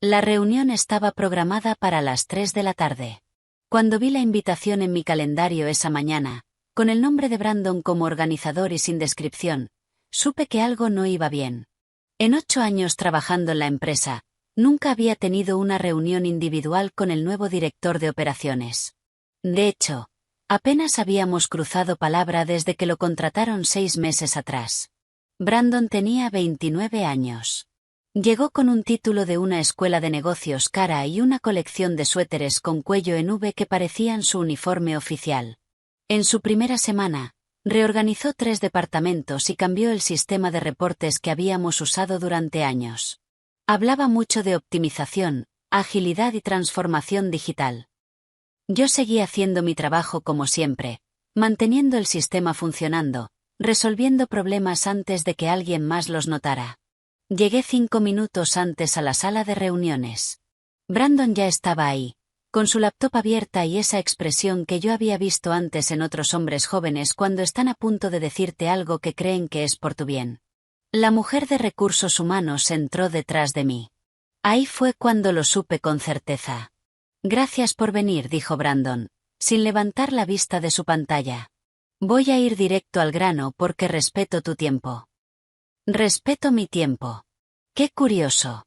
La reunión estaba programada para las 3 de la tarde. Cuando vi la invitación en mi calendario esa mañana, con el nombre de Brandon como organizador y sin descripción, supe que algo no iba bien. En 8 años trabajando en la empresa, nunca había tenido una reunión individual con el nuevo director de operaciones. De hecho, apenas habíamos cruzado palabra desde que lo contrataron 6 meses atrás. Brandon tenía 29 años. Llegó con un título de una escuela de negocios cara y una colección de suéteres con cuello en V que parecían su uniforme oficial. En su primera semana, reorganizó 3 departamentos y cambió el sistema de reportes que habíamos usado durante años. Hablaba mucho de optimización, agilidad y transformación digital. Yo seguí haciendo mi trabajo como siempre, manteniendo el sistema funcionando, resolviendo problemas antes de que alguien más los notara. Llegué 5 minutos antes a la sala de reuniones. Brandon ya estaba ahí, con su laptop abierta y esa expresión que yo había visto antes en otros hombres jóvenes cuando están a punto de decirte algo que creen que es por tu bien. La mujer de recursos humanos entró detrás de mí. Ahí fue cuando lo supe con certeza. Gracias por venir, dijo Brandon, sin levantar la vista de su pantalla. Voy a ir directo al grano porque respeto tu tiempo. Respeto mi tiempo. Qué curioso.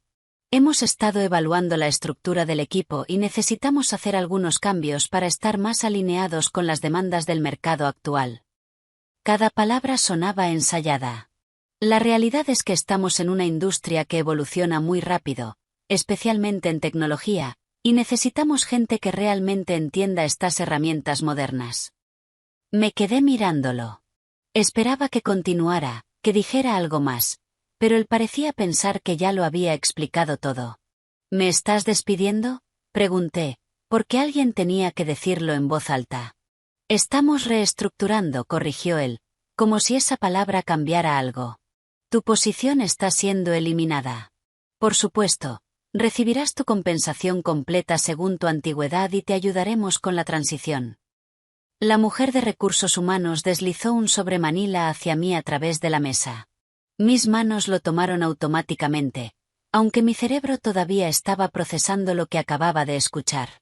Hemos estado evaluando la estructura del equipo y necesitamos hacer algunos cambios para estar más alineados con las demandas del mercado actual. Cada palabra sonaba ensayada. La realidad es que estamos en una industria que evoluciona muy rápido, especialmente en tecnología, y necesitamos gente que realmente entienda estas herramientas modernas. Me quedé mirándolo. Esperaba que continuara, que dijera algo más, pero él parecía pensar que ya lo había explicado todo. ¿Me estás despidiendo?, pregunté, porque alguien tenía que decirlo en voz alta. Estamos reestructurando, corrigió él, como si esa palabra cambiara algo. Tu posición está siendo eliminada. Por supuesto, recibirás tu compensación completa según tu antigüedad y te ayudaremos con la transición. La mujer de recursos humanos deslizó un sobremanila hacia mí a través de la mesa. Mis manos lo tomaron automáticamente, aunque mi cerebro todavía estaba procesando lo que acababa de escuchar.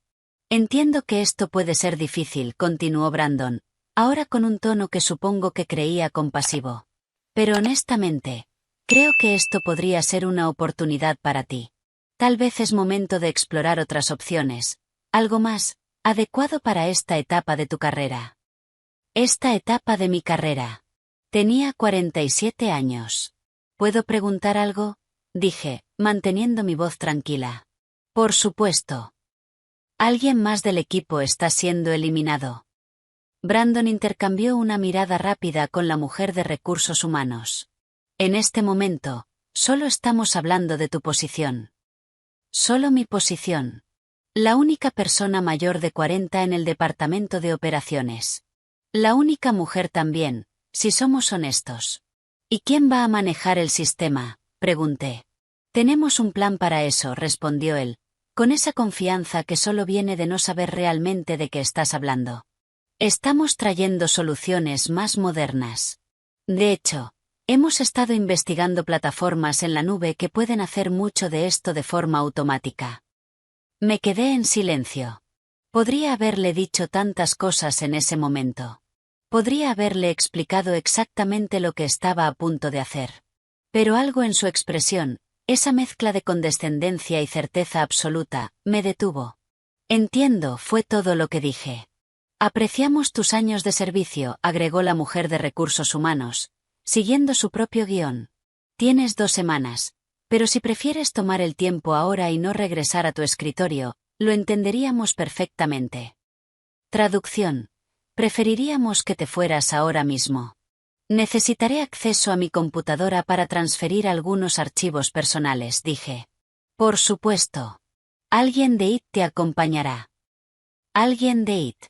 Entiendo que esto puede ser difícil, continuó Brandon, ahora con un tono que supongo que creía compasivo. Pero honestamente, creo que esto podría ser una oportunidad para ti. Tal vez es momento de explorar otras opciones, algo más adecuado para esta etapa de tu carrera. Esta etapa de mi carrera. Tenía 47 años. ¿Puedo preguntar algo?, dije, manteniendo mi voz tranquila. Por supuesto. ¿Alguien más del equipo está siendo eliminado? Brandon intercambió una mirada rápida con la mujer de recursos humanos. En este momento, solo estamos hablando de tu posición. Solo mi posición. La única persona mayor de 40 en el departamento de operaciones. La única mujer también, si somos honestos. ¿Y quién va a manejar el sistema?, pregunté. Tenemos un plan para eso, respondió él, con esa confianza que solo viene de no saber realmente de qué estás hablando. Estamos trayendo soluciones más modernas. De hecho, hemos estado investigando plataformas en la nube que pueden hacer mucho de esto de forma automática. Me quedé en silencio. Podría haberle dicho tantas cosas en ese momento. Podría haberle explicado exactamente lo que estaba a punto de hacer. Pero algo en su expresión, esa mezcla de condescendencia y certeza absoluta, me detuvo. Entiendo, fue todo lo que dije. Apreciamos tus años de servicio, agregó la mujer de recursos humanos, siguiendo su propio guión. Tienes 2 semanas, pero si prefieres tomar el tiempo ahora y no regresar a tu escritorio, lo entenderíamos perfectamente. Traducción. Preferiríamos que te fueras ahora mismo. Necesitaré acceso a mi computadora para transferir algunos archivos personales, dije. Por supuesto. Alguien de IT te acompañará. Alguien de IT.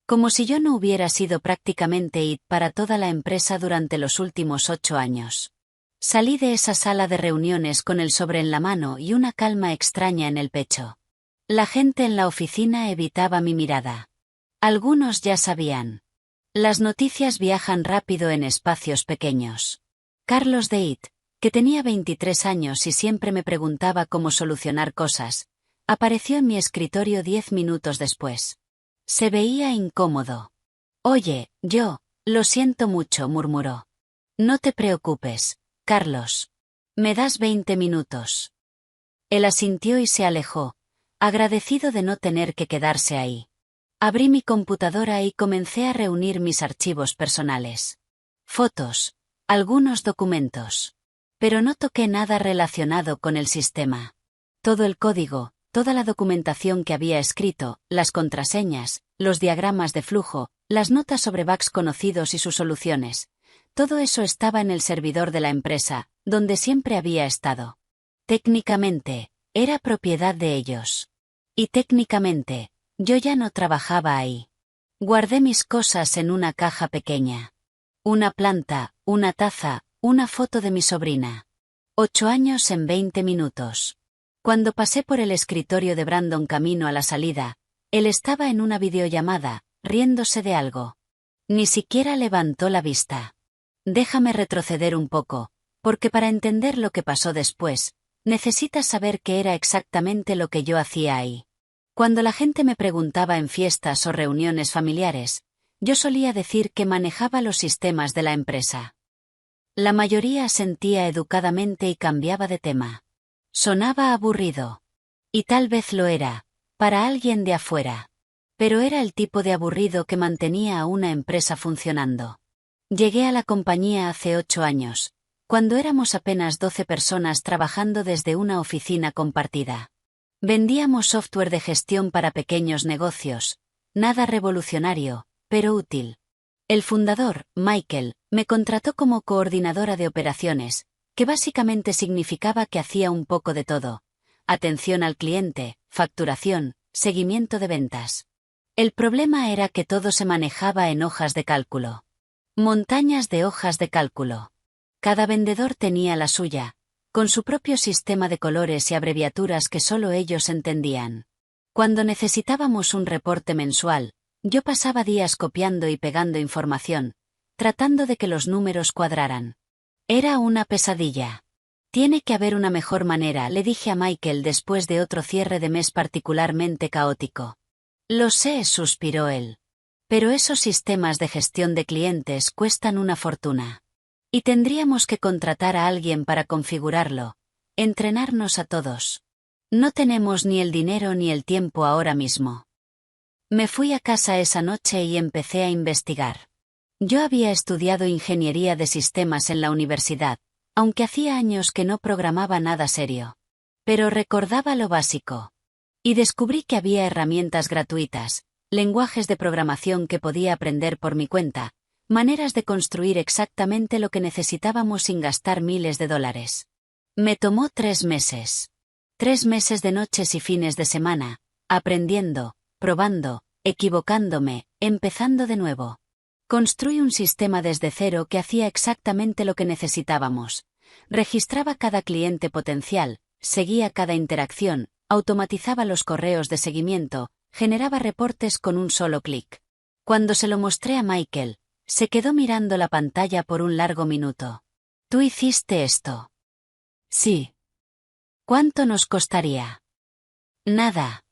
Como si yo no hubiera sido prácticamente IT para toda la empresa durante los últimos 8 años. Salí de esa sala de reuniones con el sobre en la mano y una calma extraña en el pecho. La gente en la oficina evitaba mi mirada. Algunos ya sabían. Las noticias viajan rápido en espacios pequeños. Carlos de IT, que tenía 23 años y siempre me preguntaba cómo solucionar cosas, apareció en mi escritorio 10 minutos después. Se veía incómodo. Oye, lo siento mucho, murmuró. No te preocupes, Carlos. ¿Me das 20 minutos? Él asintió y se alejó, agradecido de no tener que quedarse ahí. Abrí mi computadora y comencé a reunir mis archivos personales. Fotos, algunos documentos. Pero no toqué nada relacionado con el sistema. Todo el código, toda la documentación que había escrito, las contraseñas, los diagramas de flujo, las notas sobre bugs conocidos y sus soluciones. Todo eso estaba en el servidor de la empresa, donde siempre había estado. Técnicamente, era propiedad de ellos. Y técnicamente, yo ya no trabajaba ahí. Guardé mis cosas en una caja pequeña. Una planta, una taza, una foto de mi sobrina. 8 años en 20 minutos. Cuando pasé por el escritorio de Brandon camino a la salida, él estaba en una videollamada, riéndose de algo. Ni siquiera levantó la vista. Déjame retroceder un poco, porque para entender lo que pasó después, necesitas saber qué era exactamente lo que yo hacía ahí. Cuando la gente me preguntaba en fiestas o reuniones familiares, yo solía decir que manejaba los sistemas de la empresa. La mayoría asentía educadamente y cambiaba de tema. Sonaba aburrido. Y tal vez lo era, para alguien de afuera. Pero era el tipo de aburrido que mantenía a una empresa funcionando. Llegué a la compañía hace 8 años, cuando éramos apenas 12 personas trabajando desde una oficina compartida. Vendíamos software de gestión para pequeños negocios, nada revolucionario, pero útil. El fundador, Michael, me contrató como coordinadora de operaciones, que básicamente significaba que hacía un poco de todo. Atención al cliente, facturación, seguimiento de ventas. El problema era que todo se manejaba en hojas de cálculo. Montañas de hojas de cálculo. Cada vendedor tenía la suya, con su propio sistema de colores y abreviaturas que solo ellos entendían. Cuando necesitábamos un reporte mensual, yo pasaba días copiando y pegando información, tratando de que los números cuadraran. Era una pesadilla. Tiene que haber una mejor manera, le dije a Michael después de otro cierre de mes particularmente caótico. Lo sé, suspiró él. Pero esos sistemas de gestión de clientes cuestan una fortuna. Y tendríamos que contratar a alguien para configurarlo, entrenarnos a todos. No tenemos ni el dinero ni el tiempo ahora mismo. Me fui a casa esa noche y empecé a investigar. Yo había estudiado ingeniería de sistemas en la universidad, aunque hacía años que no programaba nada serio. Pero recordaba lo básico. Y descubrí que había herramientas gratuitas, lenguajes de programación que podía aprender por mi cuenta, maneras de construir exactamente lo que necesitábamos sin gastar miles de dólares. Me tomó 3 meses. 3 meses de noches y fines de semana, aprendiendo, probando, equivocándome, empezando de nuevo. Construí un sistema desde cero que hacía exactamente lo que necesitábamos. Registraba cada cliente potencial, seguía cada interacción, automatizaba los correos de seguimiento, generaba reportes con un solo clic. Cuando se lo mostré a Michael, se quedó mirando la pantalla por un largo minuto. ¿Tú hiciste esto? Sí. ¿Cuánto nos costaría? Nada.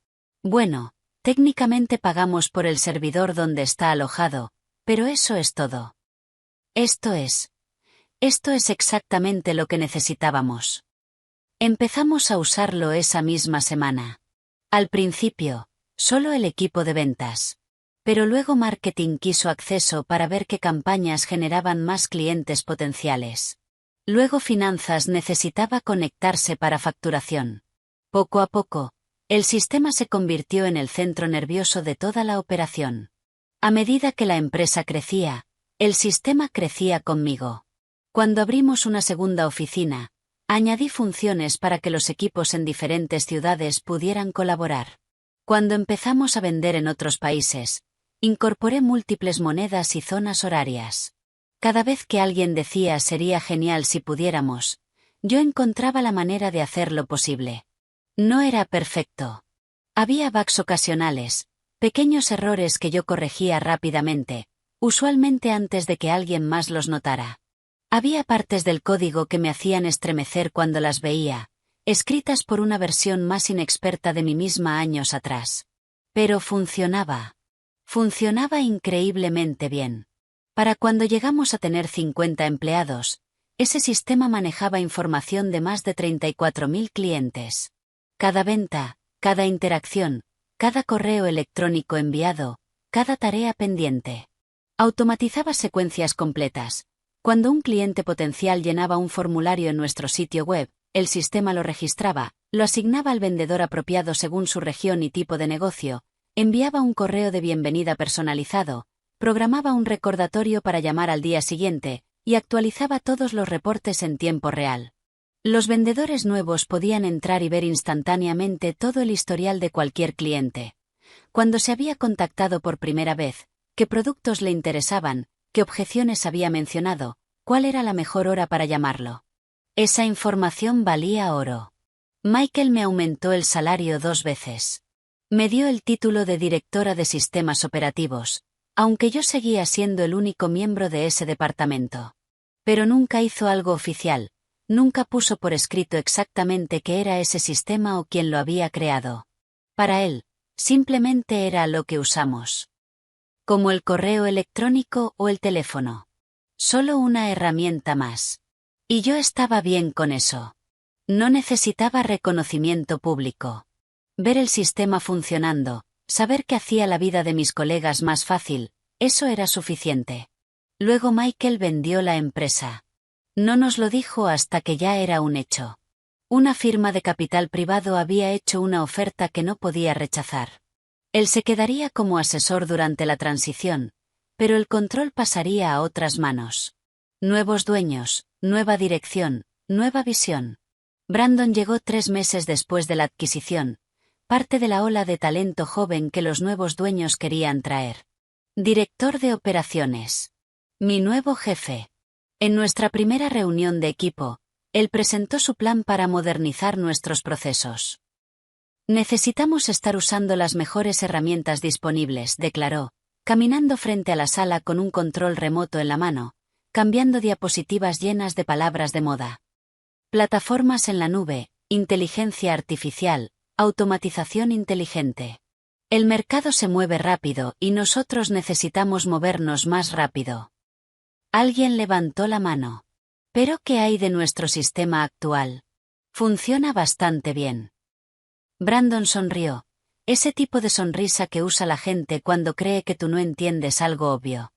Bueno, técnicamente pagamos por el servidor donde está alojado, pero eso es todo. Esto es exactamente lo que necesitábamos. Empezamos a usarlo esa misma semana. Al principio, solo el equipo de ventas. Pero luego marketing quiso acceso para ver qué campañas generaban más clientes potenciales. Luego finanzas necesitaba conectarse para facturación. Poco a poco, el sistema se convirtió en el centro nervioso de toda la operación. A medida que la empresa crecía, el sistema crecía conmigo. Cuando abrimos una segunda oficina, añadí funciones para que los equipos en diferentes ciudades pudieran colaborar. Cuando empezamos a vender en otros países, incorporé múltiples monedas y zonas horarias. Cada vez que alguien decía sería genial si pudiéramos, yo encontraba la manera de hacerlo posible. No era perfecto. Había bugs ocasionales, pequeños errores que yo corregía rápidamente, usualmente antes de que alguien más los notara. Había partes del código que me hacían estremecer cuando las veía, escritas por una versión más inexperta de mí misma años atrás. Pero funcionaba. Funcionaba increíblemente bien. Para cuando llegamos a tener 50 empleados, ese sistema manejaba información de más de 34.000 clientes. Cada venta, cada interacción, cada correo electrónico enviado, cada tarea pendiente. Automatizaba secuencias completas. Cuando un cliente potencial llenaba un formulario en nuestro sitio web, el sistema lo registraba, lo asignaba al vendedor apropiado según su región y tipo de negocio, enviaba un correo de bienvenida personalizado, programaba un recordatorio para llamar al día siguiente, y actualizaba todos los reportes en tiempo real. Los vendedores nuevos podían entrar y ver instantáneamente todo el historial de cualquier cliente. Cuando se había contactado por primera vez, qué productos le interesaban, qué objeciones había mencionado, cuál era la mejor hora para llamarlo. Esa información valía oro. Michael me aumentó el salario 2 veces. Me dio el título de directora de sistemas operativos, aunque yo seguía siendo el único miembro de ese departamento. Pero nunca hizo algo oficial, nunca puso por escrito exactamente qué era ese sistema o quién lo había creado. Para él, simplemente era lo que usamos. Como el correo electrónico o el teléfono. Solo una herramienta más. Y yo estaba bien con eso. No necesitaba reconocimiento público. Ver el sistema funcionando, saber que hacía la vida de mis colegas más fácil, eso era suficiente. Luego Michael vendió la empresa. No nos lo dijo hasta que ya era un hecho. Una firma de capital privado había hecho una oferta que no podía rechazar. Él se quedaría como asesor durante la transición, pero el control pasaría a otras manos. Nuevos dueños, nueva dirección, nueva visión. Brandon llegó 3 meses después de la adquisición, parte de la ola de talento joven que los nuevos dueños querían traer. Director de operaciones. Mi nuevo jefe. En nuestra primera reunión de equipo, él presentó su plan para modernizar nuestros procesos. Necesitamos estar usando las mejores herramientas disponibles, declaró, caminando frente a la sala con un control remoto en la mano, cambiando diapositivas llenas de palabras de moda. Plataformas en la nube, inteligencia artificial, automatización inteligente. El mercado se mueve rápido y nosotros necesitamos movernos más rápido. Alguien levantó la mano. ¿Pero qué hay de nuestro sistema actual? Funciona bastante bien. Brandon sonrió. Ese tipo de sonrisa que usa la gente cuando cree que tú no entiendes algo obvio.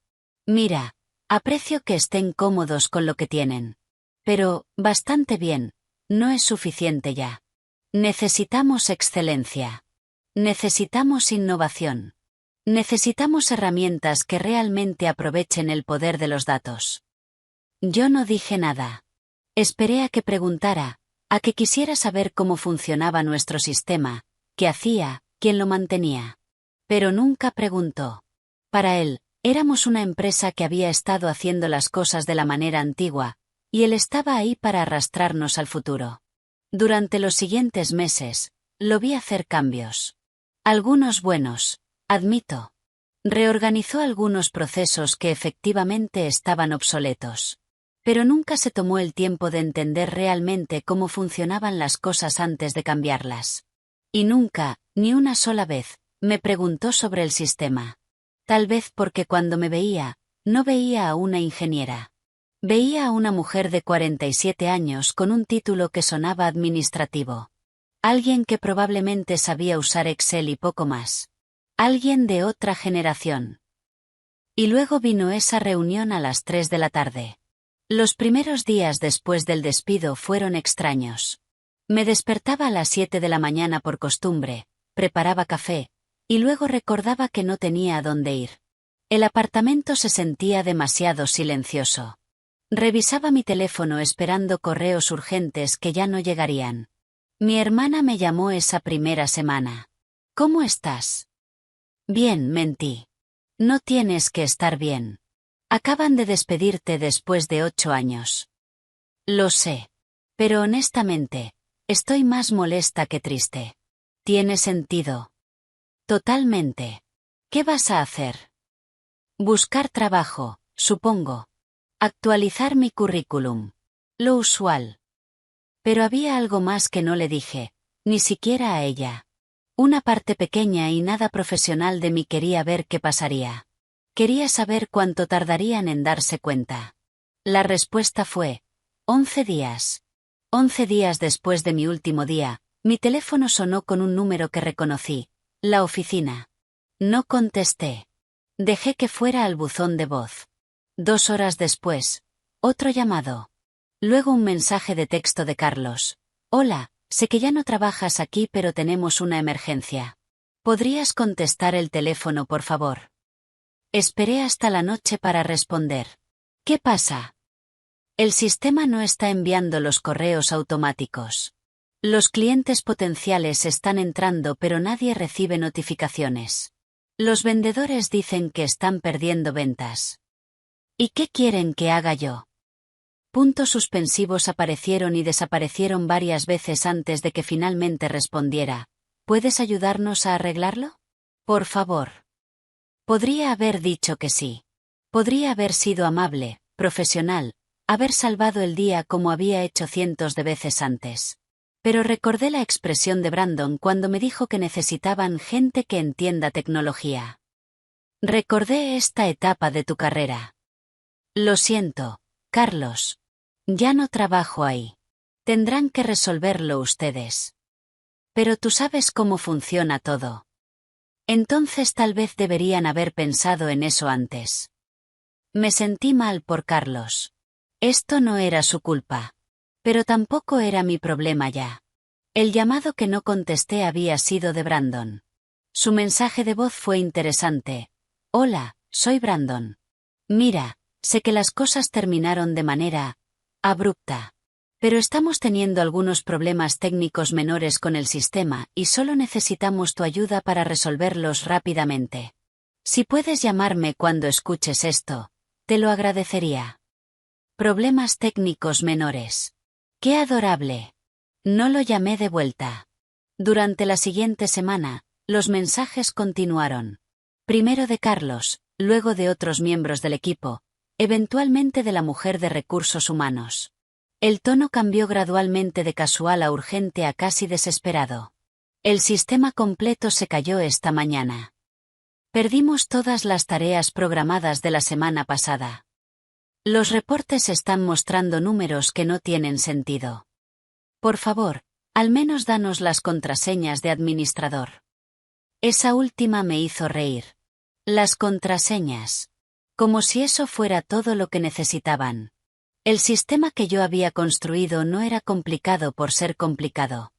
Mira, aprecio que estén cómodos con lo que tienen. Pero, bastante bien, no es suficiente ya. Necesitamos excelencia. Necesitamos innovación. Necesitamos herramientas que realmente aprovechen el poder de los datos. Yo no dije nada. Esperé a que preguntara, a que quisiera saber cómo funcionaba nuestro sistema, qué hacía, quién lo mantenía. Pero nunca preguntó. Para él, éramos una empresa que había estado haciendo las cosas de la manera antigua, y él estaba ahí para arrastrarnos al futuro. Durante los siguientes meses, lo vi hacer cambios. Algunos buenos, admito. Reorganizó algunos procesos que efectivamente estaban obsoletos. Pero nunca se tomó el tiempo de entender realmente cómo funcionaban las cosas antes de cambiarlas. Y nunca, ni una sola vez, me preguntó sobre el sistema. Tal vez porque cuando me veía, no veía a una ingeniera. Veía a una mujer de 47 años con un título que sonaba administrativo. Alguien que probablemente sabía usar Excel y poco más. Alguien de otra generación. Y luego vino esa reunión a las 3 de la tarde. Los primeros días después del despido fueron extraños. Me despertaba a las 7 de la mañana por costumbre, preparaba café, y luego recordaba que no tenía a dónde ir. El apartamento se sentía demasiado silencioso. Revisaba mi teléfono esperando correos urgentes que ya no llegarían. Mi hermana me llamó esa primera semana. ¿Cómo estás? Bien, mentí. No tienes que estar bien. Acaban de despedirte después de 8 años. Lo sé. Pero honestamente, estoy más molesta que triste. ¿Tiene sentido? Totalmente. ¿Qué vas a hacer? Buscar trabajo, supongo. Actualizar mi currículum. Lo usual. Pero había algo más que no le dije, ni siquiera a ella. Una parte pequeña y nada profesional de mí quería ver qué pasaría. Quería saber cuánto tardarían en darse cuenta. La respuesta fue: 11 días. 11 días después de mi último día, mi teléfono sonó con un número que reconocí: la oficina. No contesté. Dejé que fuera al buzón de voz. 2 horas después, otro llamado. Luego un mensaje de texto de Carlos. Hola, sé que ya no trabajas aquí, pero tenemos una emergencia. ¿Podrías contestar el teléfono, por favor? Esperé hasta la noche para responder. ¿Qué pasa? El sistema no está enviando los correos automáticos. Los clientes potenciales están entrando, pero nadie recibe notificaciones. Los vendedores dicen que están perdiendo ventas. ¿Y qué quieren que haga yo? Puntos suspensivos aparecieron y desaparecieron varias veces antes de que finalmente respondiera. ¿Puedes ayudarnos a arreglarlo? Por favor. Podría haber dicho que sí. Podría haber sido amable, profesional, haber salvado el día como había hecho cientos de veces antes. Pero recordé la expresión de Brandon cuando me dijo que necesitaban gente que entienda tecnología. Recordé esta etapa de tu carrera. Lo siento, Carlos. Ya no trabajo ahí. Tendrán que resolverlo ustedes. Pero tú sabes cómo funciona todo. Entonces tal vez deberían haber pensado en eso antes. Me sentí mal por Carlos. Esto no era su culpa. Pero tampoco era mi problema ya. El llamado que no contesté había sido de Brandon. Su mensaje de voz fue interesante. Hola, soy Brandon. Mira, sé que las cosas terminaron de manera abrupta. Pero estamos teniendo algunos problemas técnicos menores con el sistema y solo necesitamos tu ayuda para resolverlos rápidamente. Si puedes llamarme cuando escuches esto, te lo agradecería. Problemas técnicos menores. ¡Qué adorable! No lo llamé de vuelta. Durante la siguiente semana, los mensajes continuaron. Primero de Carlos, luego de otros miembros del equipo, eventualmente de la mujer de recursos humanos. El tono cambió gradualmente de casual a urgente a casi desesperado. El sistema completo se cayó esta mañana. Perdimos todas las tareas programadas de la semana pasada. Los reportes están mostrando números que no tienen sentido. Por favor, al menos danos las contraseñas de administrador. Esa última me hizo reír. Las contraseñas. Como si eso fuera todo lo que necesitaban. El sistema que yo había construido no era complicado por ser complicado.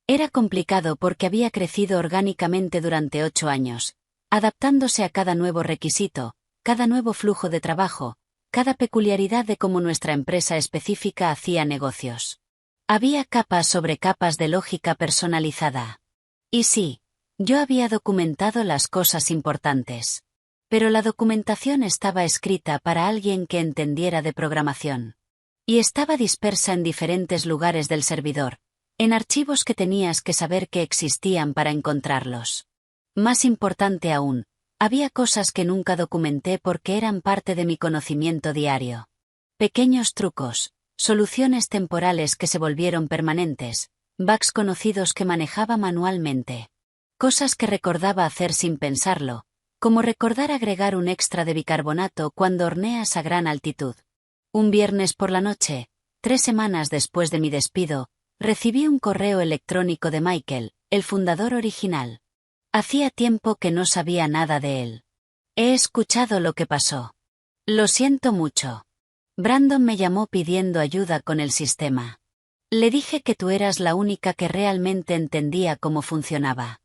Era complicado porque había crecido orgánicamente durante 8 años, adaptándose a cada nuevo requisito, cada nuevo flujo de trabajo, cada peculiaridad de cómo nuestra empresa específica hacía negocios. Había capas sobre capas de lógica personalizada. Y sí, yo había documentado las cosas importantes. Pero la documentación estaba escrita para alguien que entendiera de programación. Y estaba dispersa en diferentes lugares del servidor, en archivos que tenías que saber que existían para encontrarlos. Más importante aún, había cosas que nunca documenté porque eran parte de mi conocimiento diario. Pequeños trucos, soluciones temporales que se volvieron permanentes, bugs conocidos que manejaba manualmente. Cosas que recordaba hacer sin pensarlo, como recordar agregar un extra de bicarbonato cuando horneas a gran altitud. Un viernes por la noche, 3 semanas después de mi despido, recibí un correo electrónico de Michael, el fundador original. Hacía tiempo que no sabía nada de él. He escuchado lo que pasó. Lo siento mucho. Brandon me llamó pidiendo ayuda con el sistema. Le dije que tú eras la única que realmente entendía cómo funcionaba.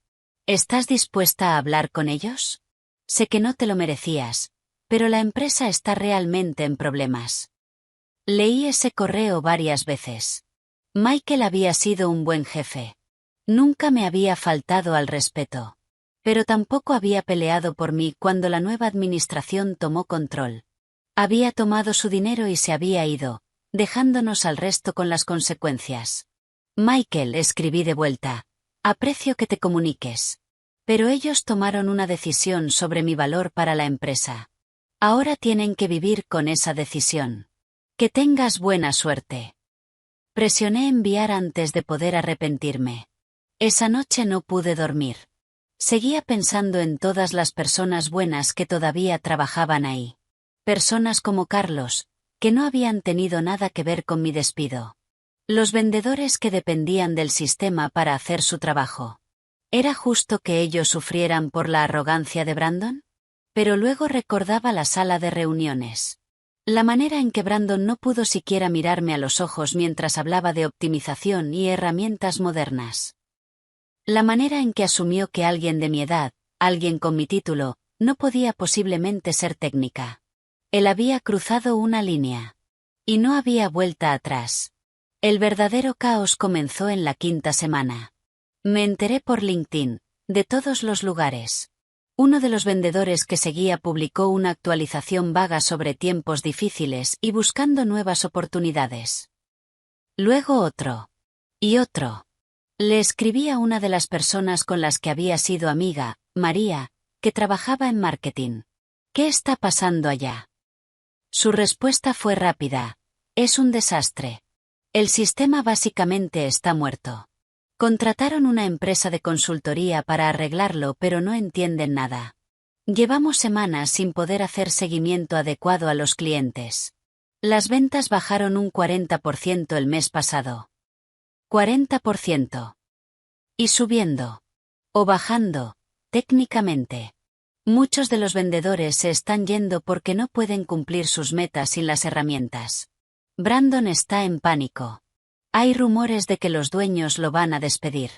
¿Estás dispuesta a hablar con ellos? Sé que no te lo merecías, pero la empresa está realmente en problemas. Leí ese correo varias veces. Michael había sido un buen jefe. Nunca me había faltado al respeto. Pero tampoco había peleado por mí cuando la nueva administración tomó control. Había tomado su dinero y se había ido, dejándonos al resto con las consecuencias. Michael, escribí de vuelta. Aprecio que te comuniques. Pero ellos tomaron una decisión sobre mi valor para la empresa. Ahora tienen que vivir con esa decisión. Que tengas buena suerte. Presioné enviar antes de poder arrepentirme. Esa noche no pude dormir. Seguía pensando en todas las personas buenas que todavía trabajaban ahí. Personas como Carlos, que no habían tenido nada que ver con mi despido. Los vendedores que dependían del sistema para hacer su trabajo. ¿Era justo que ellos sufrieran por la arrogancia de Brandon? Pero luego recordaba la sala de reuniones. La manera en que Brandon no pudo siquiera mirarme a los ojos mientras hablaba de optimización y herramientas modernas. La manera en que asumió que alguien de mi edad, alguien con mi título, no podía posiblemente ser técnica. Él había cruzado una línea. Y no había vuelta atrás. El verdadero caos comenzó en la 5ª semana. Me enteré por LinkedIn, de todos los lugares. Uno de los vendedores que seguía publicó una actualización vaga sobre tiempos difíciles y buscando nuevas oportunidades. Luego otro. Y otro. Le escribí a una de las personas con las que había sido amiga, María, que trabajaba en marketing. ¿Qué está pasando allá? Su respuesta fue rápida. Es un desastre. El sistema básicamente está muerto. Contrataron una empresa de consultoría para arreglarlo, pero no entienden nada. Llevamos semanas sin poder hacer seguimiento adecuado a los clientes. Las ventas bajaron un 40% el mes pasado. 40%. Y subiendo. O bajando, técnicamente. Muchos de los vendedores se están yendo porque no pueden cumplir sus metas sin las herramientas. Brandon está en pánico. Hay rumores de que los dueños lo van a despedir.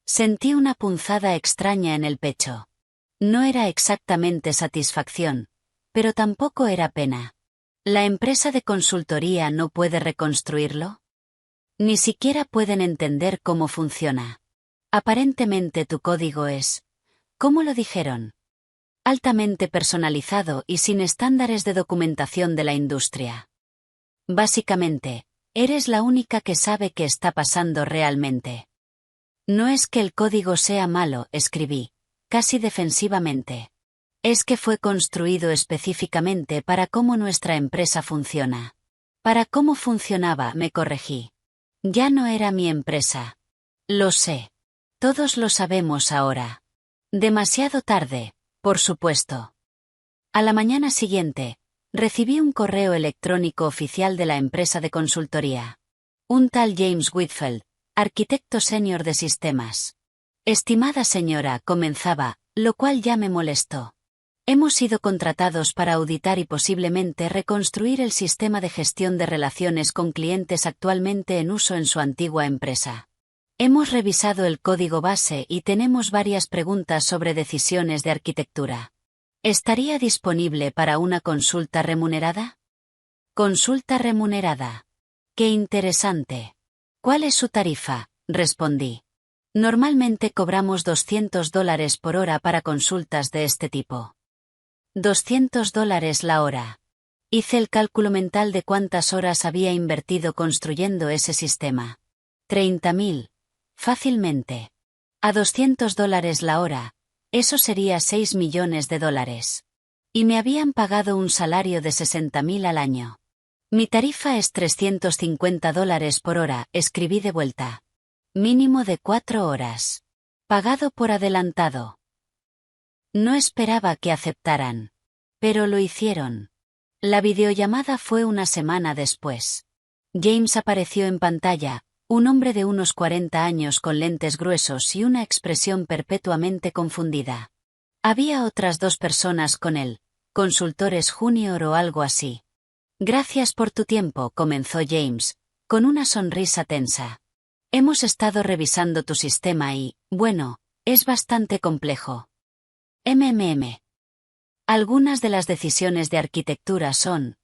Sentí una punzada extraña en el pecho. No era exactamente satisfacción, pero tampoco era pena. ¿La empresa de consultoría no puede reconstruirlo? Ni siquiera pueden entender cómo funciona. Aparentemente tu código es, ¿cómo lo dijeron? Altamente personalizado y sin estándares de documentación de la industria. Básicamente, eres la única que sabe qué está pasando realmente. No es que el código sea malo, escribí, casi defensivamente. Es que fue construido específicamente para cómo nuestra empresa funciona. Para cómo funcionaba, me corregí. Ya no era mi empresa. Lo sé. Todos lo sabemos ahora. Demasiado tarde, por supuesto. A la mañana siguiente, recibí un correo electrónico oficial de la empresa de consultoría. Un tal James Whitfield, arquitecto senior de sistemas. Estimada señora, comenzaba, lo cual ya me molestó. Hemos sido contratados para auditar y posiblemente reconstruir el sistema de gestión de relaciones con clientes actualmente en uso en su antigua empresa. Hemos revisado el código base y tenemos varias preguntas sobre decisiones de arquitectura. ¿Estaría disponible para una consulta remunerada? Consulta remunerada. Qué interesante. ¿Cuál es su tarifa? Respondí. Normalmente cobramos $200 por hora para consultas de este tipo. $200 la hora. Hice el cálculo mental de cuántas horas había invertido construyendo ese sistema. 30.000. Fácilmente. A $200 la hora. Eso sería $6 millones. Y me habían pagado un salario de 60.000 al año. Mi tarifa es $350 por hora, escribí de vuelta. Mínimo de 4 horas. Pagado por adelantado. No esperaba que aceptaran. Pero lo hicieron. La videollamada fue una semana después. James apareció en pantalla, un hombre de unos 40 años con lentes gruesos y una expresión perpetuamente confundida. Había otras 2 personas con él, consultores junior o algo así. Gracias por tu tiempo, comenzó James, con una sonrisa tensa. Hemos estado revisando tu sistema y, bueno, es bastante complejo. Algunas de las decisiones de arquitectura son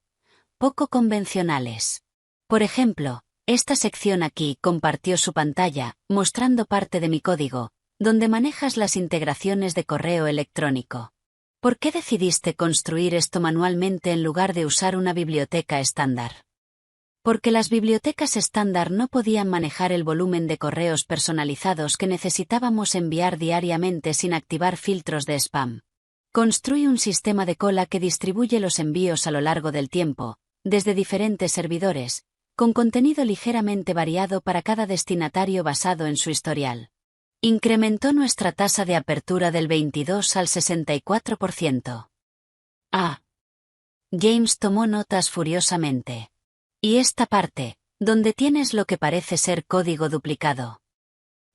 poco convencionales. Por ejemplo, esta sección aquí compartió su pantalla, mostrando parte de mi código, donde manejas las integraciones de correo electrónico. ¿Por qué decidiste construir esto manualmente en lugar de usar una biblioteca estándar? Porque las bibliotecas estándar no podían manejar el volumen de correos personalizados que necesitábamos enviar diariamente sin activar filtros de spam. Construye un sistema de cola que distribuye los envíos a lo largo del tiempo, desde diferentes servidores, con contenido ligeramente variado para cada destinatario basado en su historial. Incrementó nuestra tasa de apertura del 22 al 64%. Ah. James tomó notas furiosamente. ¿Y esta parte, donde tienes lo que parece ser código duplicado?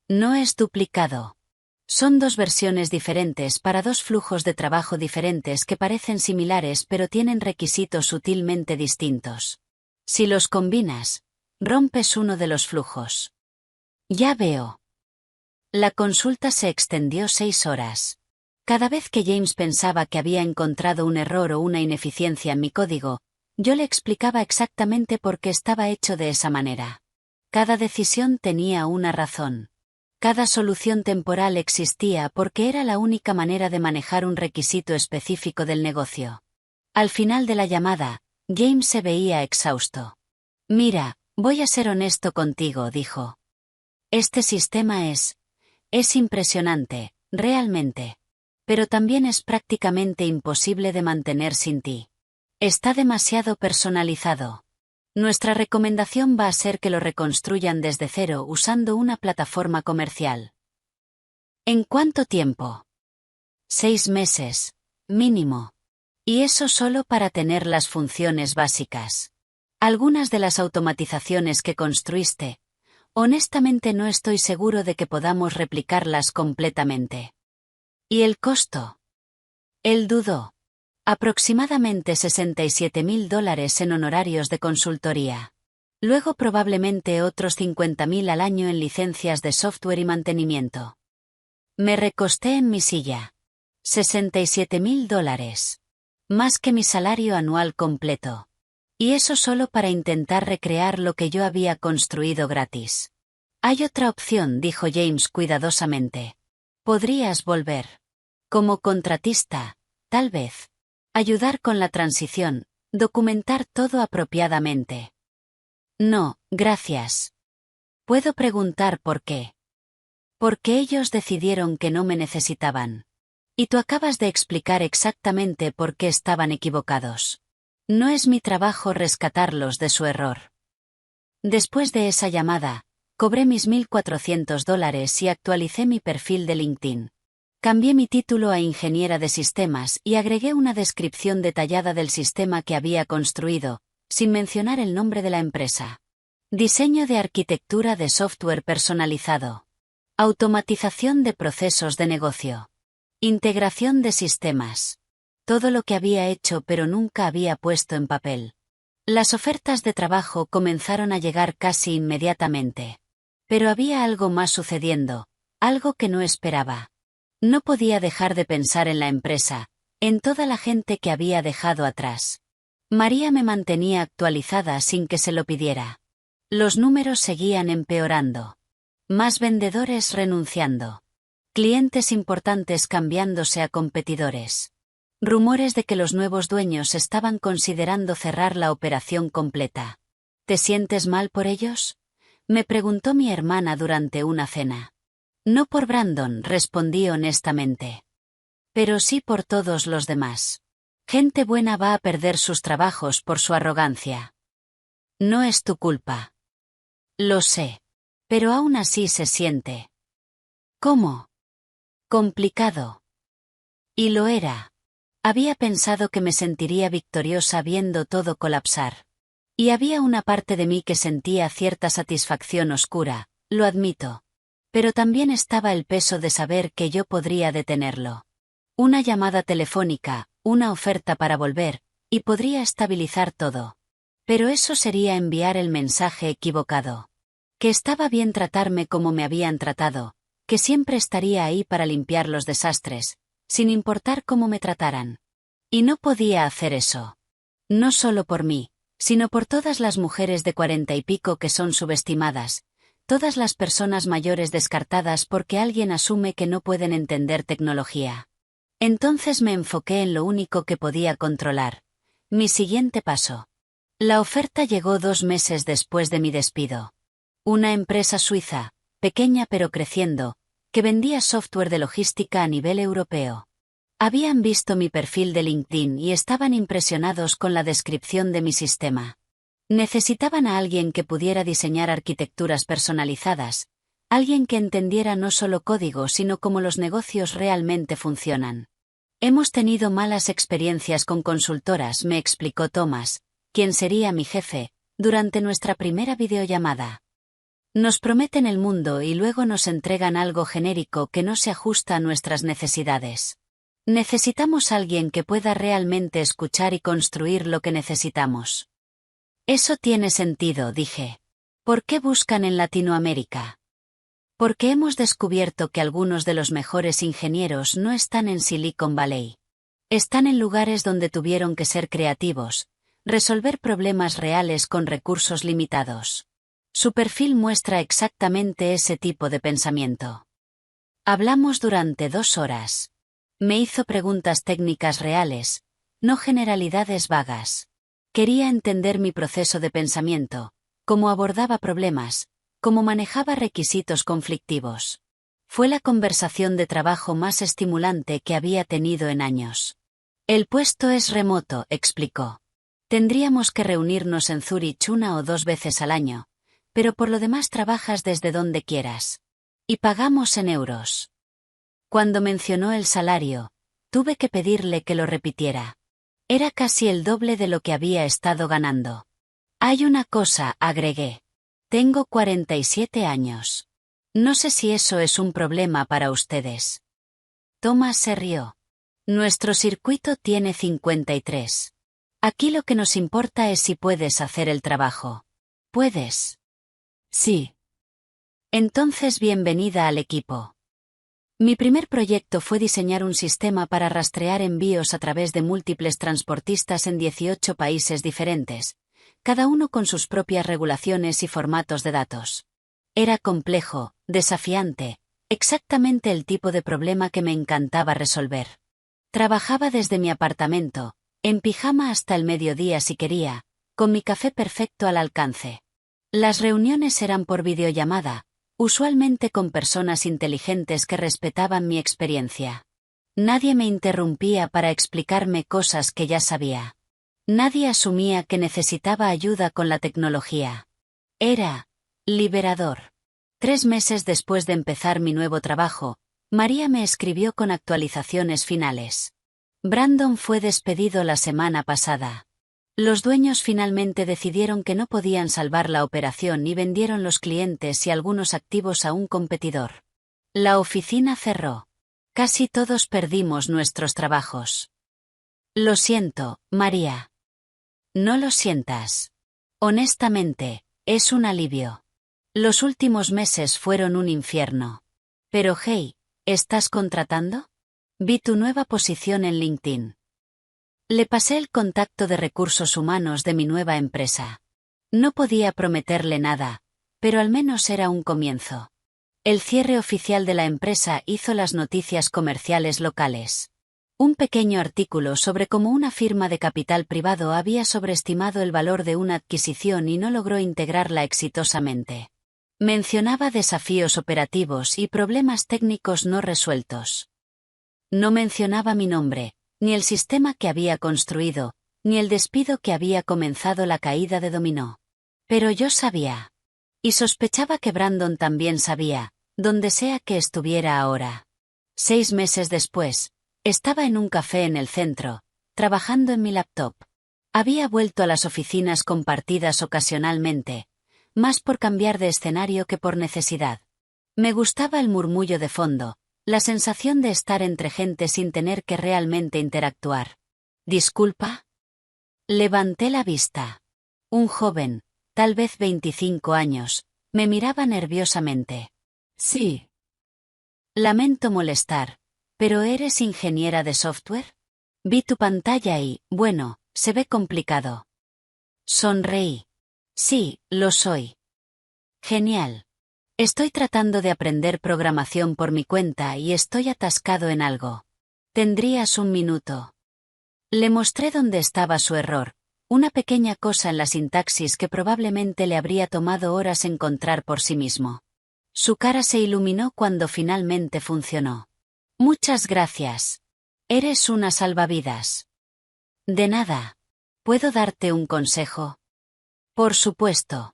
No es duplicado. Son dos versiones diferentes para dos flujos de trabajo diferentes que parecen similares pero tienen requisitos sutilmente distintos. Si los combinas, rompes uno de los flujos. Ya veo. La consulta se extendió 6 horas. Cada vez que James pensaba que había encontrado un error o una ineficiencia en mi código, yo le explicaba exactamente por qué estaba hecho de esa manera. Cada decisión tenía una razón. Cada solución temporal existía porque era la única manera de manejar un requisito específico del negocio. Al final de la llamada, James se veía exhausto. Mira, voy a ser honesto contigo, dijo. Este sistema es impresionante, realmente. Pero también es prácticamente imposible de mantener sin ti. Está demasiado personalizado. Nuestra recomendación va a ser que lo reconstruyan desde cero usando una plataforma comercial. ¿En cuánto tiempo? 6 meses, mínimo. Y eso solo para tener las funciones básicas. Algunas de las automatizaciones que construiste, honestamente no estoy seguro de que podamos replicarlas completamente. ¿Y el costo? Él dudó. Aproximadamente $67.000 en honorarios de consultoría. Luego probablemente otros $50.000 al año en licencias de software y mantenimiento. Me recosté en mi silla. $67.000. Más que mi salario anual completo. Y eso solo para intentar recrear lo que yo había construido gratis. Hay otra opción, dijo James cuidadosamente. Podrías volver. Como contratista, tal vez. Ayudar con la transición, documentar todo apropiadamente. No, gracias. ¿Puedo preguntar por qué? Porque ellos decidieron que no me necesitaban. Y tú acabas de explicar exactamente por qué estaban equivocados. No es mi trabajo rescatarlos de su error. Después de esa llamada, cobré mis $1.400 y actualicé mi perfil de LinkedIn. Cambié mi título a ingeniera de sistemas y agregué una descripción detallada del sistema que había construido, sin mencionar el nombre de la empresa. Diseño de arquitectura de software personalizado. Automatización de procesos de negocio. Integración de sistemas. Todo lo que había hecho pero nunca había puesto en papel. Las ofertas de trabajo comenzaron a llegar casi inmediatamente. Pero había algo más sucediendo, algo que no esperaba. No podía dejar de pensar en la empresa, en toda la gente que había dejado atrás. María me mantenía actualizada sin que se lo pidiera. Los números seguían empeorando. Más vendedores renunciando. Clientes importantes cambiándose a competidores. Rumores de que los nuevos dueños estaban considerando cerrar la operación completa. ¿Te sientes mal por ellos? Me preguntó mi hermana durante una cena. No por Brandon, respondí honestamente. Pero sí por todos los demás. Gente buena va a perder sus trabajos por su arrogancia. No es tu culpa. Lo sé. Pero aún así se siente. ¿Cómo? Complicado. Y lo era. Había pensado que me sentiría victoriosa viendo todo colapsar. Y había una parte de mí que sentía cierta satisfacción oscura, lo admito. Pero también estaba el peso de saber que yo podría detenerlo. Una llamada telefónica, una oferta para volver, y podría estabilizar todo. Pero eso sería enviar el mensaje equivocado. Que estaba bien tratarme como me habían tratado, que siempre estaría ahí para limpiar los desastres, sin importar cómo me trataran. Y no podía hacer eso. No solo por mí, sino por todas las mujeres de 40 y pico que son subestimadas, todas las personas mayores descartadas porque alguien asume que no pueden entender tecnología. Entonces me enfoqué en lo único que podía controlar. Mi siguiente paso. La oferta llegó 2 meses después de mi despido. Una empresa suiza, pequeña pero creciendo, que vendía software de logística a nivel europeo. Habían visto mi perfil de LinkedIn y estaban impresionados con la descripción de mi sistema. Necesitaban a alguien que pudiera diseñar arquitecturas personalizadas, alguien que entendiera no solo código sino cómo los negocios realmente funcionan. Hemos tenido malas experiencias con consultoras, me explicó Thomas, quien sería mi jefe, durante nuestra primera videollamada. Nos prometen el mundo y luego nos entregan algo genérico que no se ajusta a nuestras necesidades. Necesitamos a alguien que pueda realmente escuchar y construir lo que necesitamos. Eso tiene sentido, dije. ¿Por qué buscan en Latinoamérica? Porque hemos descubierto que algunos de los mejores ingenieros no están en Silicon Valley. Están en lugares donde tuvieron que ser creativos, resolver problemas reales con recursos limitados. Su perfil muestra exactamente ese tipo de pensamiento. Hablamos durante 2 horas. Me hizo preguntas técnicas reales, no generalidades vagas. Quería entender mi proceso de pensamiento, cómo abordaba problemas, cómo manejaba requisitos conflictivos. Fue la conversación de trabajo más estimulante que había tenido en años. El puesto es remoto, explicó. Tendríamos que reunirnos en Zúrich 1 o 2 veces al año, pero por lo demás trabajas desde donde quieras. Y pagamos en euros. Cuando mencionó el salario, tuve que pedirle que lo repitiera. Era casi el doble de lo que había estado ganando. Hay una cosa, agregué. Tengo 47 años. No sé si eso es un problema para ustedes. Thomas se rió. Nuestro circuito tiene 53. Aquí lo que nos importa es si puedes hacer el trabajo. ¿Puedes? Sí. Entonces bienvenida al equipo. Mi primer proyecto fue diseñar un sistema para rastrear envíos a través de múltiples transportistas en 18 países diferentes, cada uno con sus propias regulaciones y formatos de datos. Era complejo, desafiante, exactamente el tipo de problema que me encantaba resolver. Trabajaba desde mi apartamento, en pijama hasta el mediodía si quería, con mi café perfecto al alcance. Las reuniones eran por videollamada, usualmente con personas inteligentes que respetaban mi experiencia. Nadie me interrumpía para explicarme cosas que ya sabía. Nadie asumía que necesitaba ayuda con la tecnología. Era liberador. 3 meses después de empezar mi nuevo trabajo, María me escribió con actualizaciones finales. Brandon fue despedido la semana pasada. Los dueños finalmente decidieron que no podían salvar la operación y vendieron los clientes y algunos activos a un competidor. La oficina cerró. Casi todos perdimos nuestros trabajos. Lo siento, María. No lo sientas. Honestamente, es un alivio. Los últimos meses fueron un infierno. Pero hey, ¿estás contratando? Vi tu nueva posición en LinkedIn. Le pasé el contacto de recursos humanos de mi nueva empresa. No podía prometerle nada, pero al menos era un comienzo. El cierre oficial de la empresa hizo las noticias comerciales locales. Un pequeño artículo sobre cómo una firma de capital privado había sobreestimado el valor de una adquisición y no logró integrarla exitosamente. Mencionaba desafíos operativos y problemas técnicos no resueltos. No mencionaba mi nombre, ni el sistema que había construido, ni el despido que había comenzado la caída de dominó. Pero yo sabía. Y sospechaba que Brandon también sabía, donde sea que estuviera ahora. 6 meses después, estaba en un café en el centro, trabajando en mi laptop. Había vuelto a las oficinas compartidas ocasionalmente, más por cambiar de escenario que por necesidad. Me gustaba el murmullo de fondo, la sensación de estar entre gente sin tener que realmente interactuar. ¿Disculpa? Levanté la vista. Un joven, tal vez 25 años, me miraba nerviosamente. Sí. Lamento molestar, ¿pero eres ingeniera de software? Vi tu pantalla y, bueno, se ve complicado. Sonreí. Sí, lo soy. Genial. Estoy tratando de aprender programación por mi cuenta y estoy atascado en algo. ¿Tendrías un minuto? Le mostré dónde estaba su error, una pequeña cosa en la sintaxis que probablemente le habría tomado horas encontrar por sí mismo. Su cara se iluminó cuando finalmente funcionó. Muchas gracias. Eres una salvavidas. De nada. ¿Puedo darte un consejo? Por supuesto.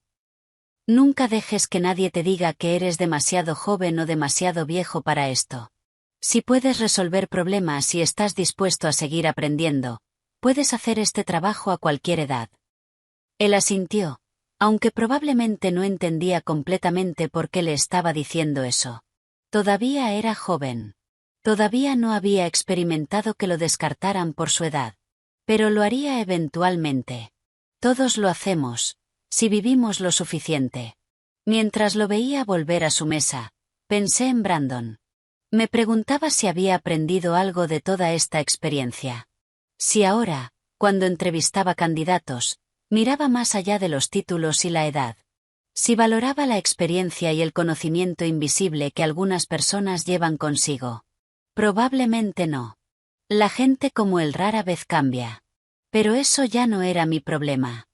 Nunca dejes que nadie te diga que eres demasiado joven o demasiado viejo para esto. Si puedes resolver problemas y estás dispuesto a seguir aprendiendo, puedes hacer este trabajo a cualquier edad. Él asintió, aunque probablemente no entendía completamente por qué le estaba diciendo eso. Todavía era joven. Todavía no había experimentado que lo descartaran por su edad. Pero lo haría eventualmente. Todos lo hacemos, si vivimos lo suficiente. Mientras lo veía volver a su mesa, pensé en Brandon. Me preguntaba si había aprendido algo de toda esta experiencia. Si ahora, cuando entrevistaba candidatos, miraba más allá de los títulos y la edad. Si valoraba la experiencia y el conocimiento invisible que algunas personas llevan consigo. Probablemente no. La gente como él rara vez cambia. Pero eso ya no era mi problema.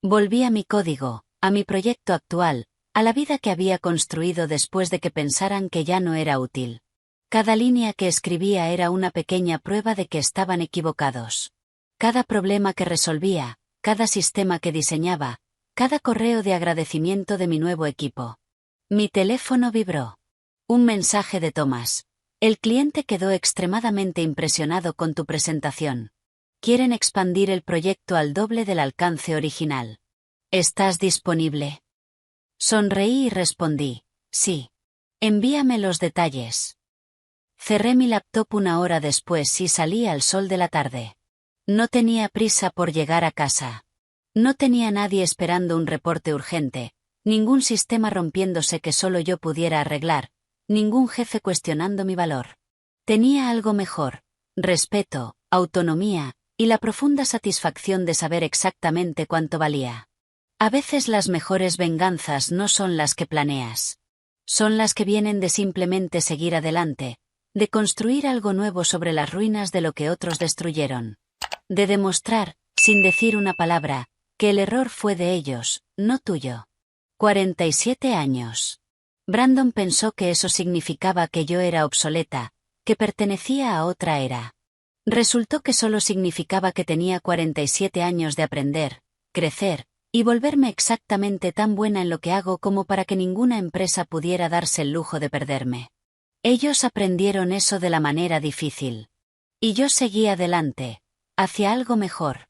Volví a mi código, a mi proyecto actual, a la vida que había construido después de que pensaran que ya no era útil. Cada línea que escribía era una pequeña prueba de que estaban equivocados. Cada problema que resolvía, cada sistema que diseñaba, cada correo de agradecimiento de mi nuevo equipo. Mi teléfono vibró. Un mensaje de Thomas. El cliente quedó extremadamente impresionado con tu presentación. Quieren expandir el proyecto al doble del alcance original. ¿Estás disponible? Sonreí y respondí, sí. Envíame los detalles. Cerré mi laptop una hora después y salí al sol de la tarde. No tenía prisa por llegar a casa. No tenía nadie esperando un reporte urgente, ningún sistema rompiéndose que solo yo pudiera arreglar, ningún jefe cuestionando mi valor. Tenía algo mejor, respeto, autonomía, y la profunda satisfacción de saber exactamente cuánto valía. A veces las mejores venganzas no son las que planeas. Son las que vienen de simplemente seguir adelante, de construir algo nuevo sobre las ruinas de lo que otros destruyeron. De demostrar, sin decir una palabra, que el error fue de ellos, no tuyo. 47 años. Brandon pensó que eso significaba que yo era obsoleta, que pertenecía a otra era. Resultó que solo significaba que tenía 47 años de aprender, crecer, y volverme exactamente tan buena en lo que hago como para que ninguna empresa pudiera darse el lujo de perderme. Ellos aprendieron eso de la manera difícil. Y yo seguí adelante, hacia algo mejor.